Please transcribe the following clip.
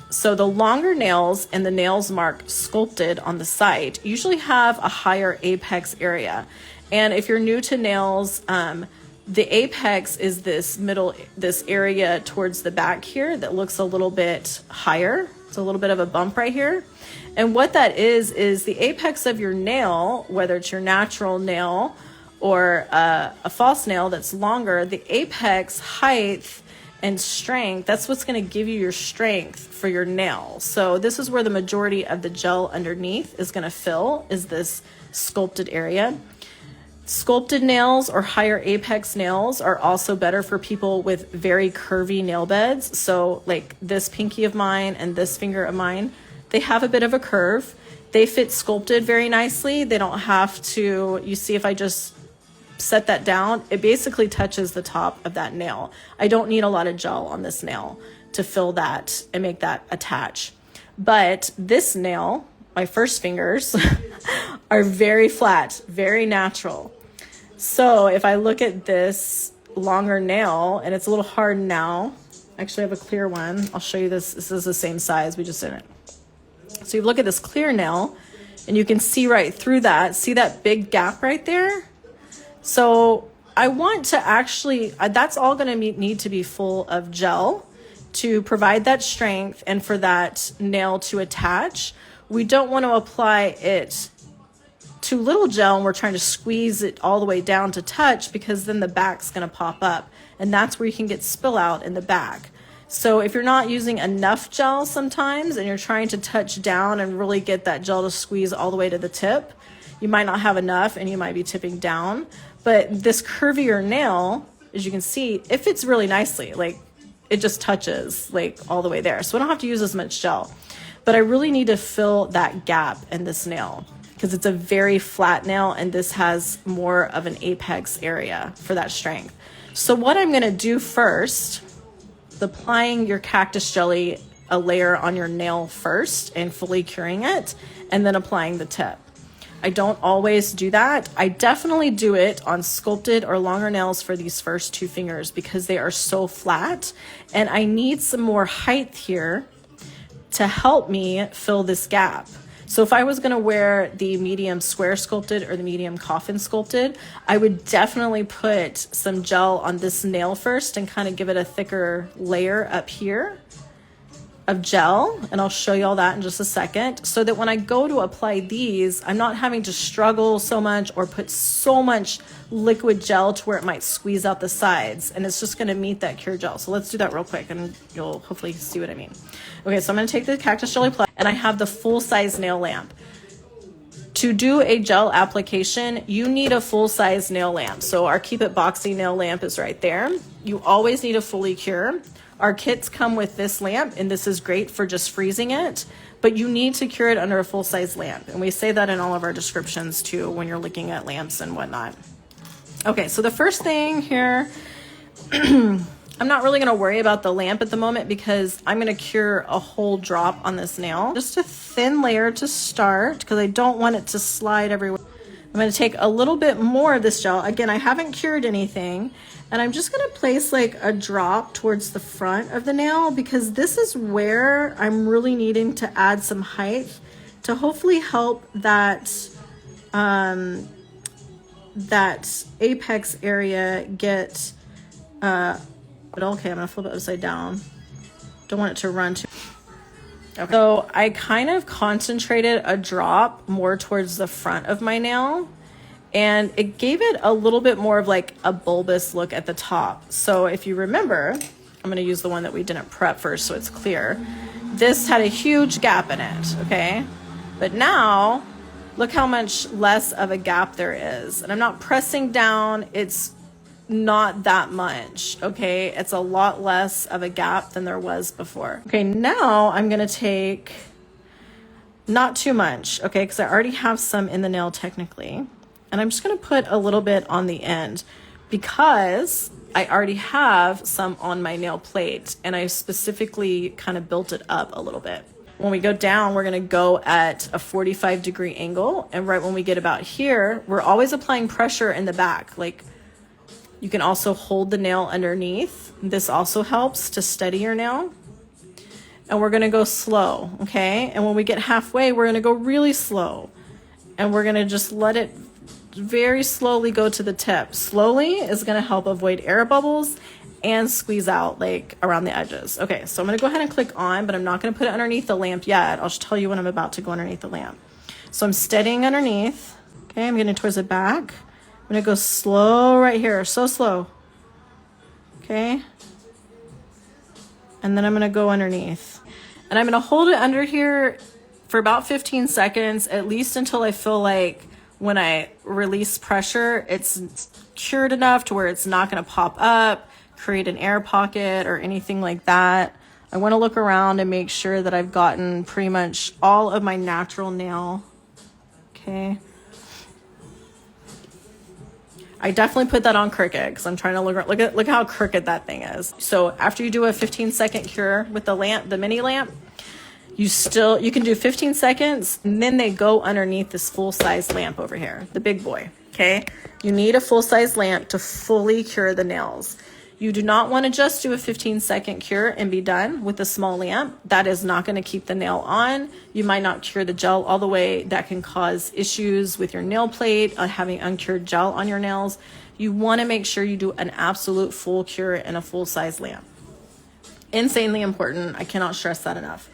So the longer nails and the nails marked sculpted on the site usually have a higher apex area. And if you're new to nails, the apex is this area towards the back here that looks a little bit higher. It's a little bit of a bump right here. And what that is the apex of your nail, whether it's your natural nail or a false nail that's longer, the apex height and strength, that's what's going to give you your strength for your nail. So this is where the majority of the gel underneath is going to fill, is this sculpted area. Sculpted nails or higher apex nails are also better for people with very curvy nail beds. So like this pinky of mine and this finger of mine, they have a bit of a curve. They fit sculpted very nicely. They don't have to, you see if I just set that down, it basically touches the top of that nail. I don't need a lot of gel on this nail to fill that and make that attach. But this nail, my first fingers, are very flat, very natural. So if I look at this longer nail, and it's a little hard now, actually I have a clear one. I'll show you this. This is the same size, we just didn't. So you look at this clear nail and you can see right through that. See that big gap right there? So I want to actually, that's all going to need to be full of gel to provide that strength and for that nail to attach. We don't want to apply it too little gel and we're trying to squeeze it all the way down to touch, because then the back's going to pop up and that's where you can get spill out in the back. So if you're not using enough gel sometimes and you're trying to touch down and really get that gel to squeeze all the way to the tip, you might not have enough and you might be tipping down. But this curvier nail, as you can see, it fits really nicely. Like it just touches like all the way there. So I don't have to use as much gel, but I really need to fill that gap in this nail because it's a very flat nail and this has more of an apex area for that strength. So what I'm gonna do first, applying your cactus jelly, a layer on your nail first and fully curing it, and then applying the tip. I don't always do that. I definitely do it on sculpted or longer nails for these first two fingers because they are so flat and I need some more height here to help me fill this gap. So if I was gonna wear the medium square sculpted or the medium coffin sculpted, I would definitely put some gel on this nail first and kind of give it a thicker layer up here of gel, and I'll show you all that in just a second, so that when I go to apply these, I'm not having to struggle so much or put so much liquid gel to where it might squeeze out the sides, and it's just gonna meet that cure gel. So let's do that real quick and you'll hopefully see what I mean. Okay, so I'm gonna take the Cactus Jelly Plus and I have the full size nail lamp. To do a gel application, you need a full size nail lamp. So our Keep It Boxy nail lamp is right there. You always need a fully cure. Our kits come with this lamp, and this is great for just freezing it, but you need to cure it under a full-size lamp. And we say that in all of our descriptions too when you're looking at lamps and whatnot. Okay, so the first thing here, I'm not really gonna worry about the lamp at the moment because I'm gonna cure a whole drop on this nail. Just a thin layer to start because I don't want it to slide everywhere. I'm gonna take a little bit more of this gel. Again, I haven't cured anything. And I'm just gonna place like a drop towards the front of the nail because this is where I'm really needing to add some height to hopefully help that, that apex area get, but okay, I'm gonna flip it upside down. Don't want it to run too. Okay. So I kind of concentrated a drop more towards the front of my nail, and it gave it a little bit more of like a bulbous look at the top. So if you remember, I'm gonna use the one that we didn't prep first so it's clear. This had a huge gap in it, okay? But now, look how much less of a gap there is. And I'm not pressing down, it's not that much, okay? It's a lot less of a gap than there was before. Okay, now I'm gonna take, not too much, okay? Because I already have some in the nail technically. And I'm just gonna put a little bit on the end because I already have some on my nail plate and I specifically kind of built it up a little bit. When we go down, we're gonna go at a 45-degree angle, and right when we get about here, we're always applying pressure in the back. Like, you can also hold the nail underneath. This also helps to steady your nail. and we're gonna go slow, okay? And when we get halfway, we're gonna go really slow. And we're gonna just let it very slowly go to the tip. Slowly is gonna help avoid air bubbles and squeeze out like around the edges. Okay, so I'm gonna go ahead and click on, but I'm not gonna put it underneath the lamp yet. I'll just tell you when I'm about to go underneath the lamp. So I'm steadying underneath. Okay, I'm getting towards the back. I'm gonna go slow right here, so slow. Okay. And then I'm gonna go underneath. And I'm gonna hold it under here for about 15 seconds, at least until I feel like when I release pressure, it's cured enough to where it's not gonna pop up, create an air pocket or anything like that. I wanna look around and make sure that I've gotten pretty much all of my natural nail. Okay. I definitely put that on crooked because I'm trying to look how crooked that thing is. So after you do a 15-second cure with the lamp, the mini lamp, you can do 15 seconds and then they go underneath this full-size lamp over here, the big boy, okay? You need a full-size lamp to fully cure the nails. You do not want to just do a 15-second cure and be done with a small lamp. That is not going to keep the nail on. You might not cure the gel all the way. That can cause issues with your nail plate, having uncured gel on your nails. You want to make sure you do an absolute full cure in a full-size lamp. Insanely important. I cannot stress that enough.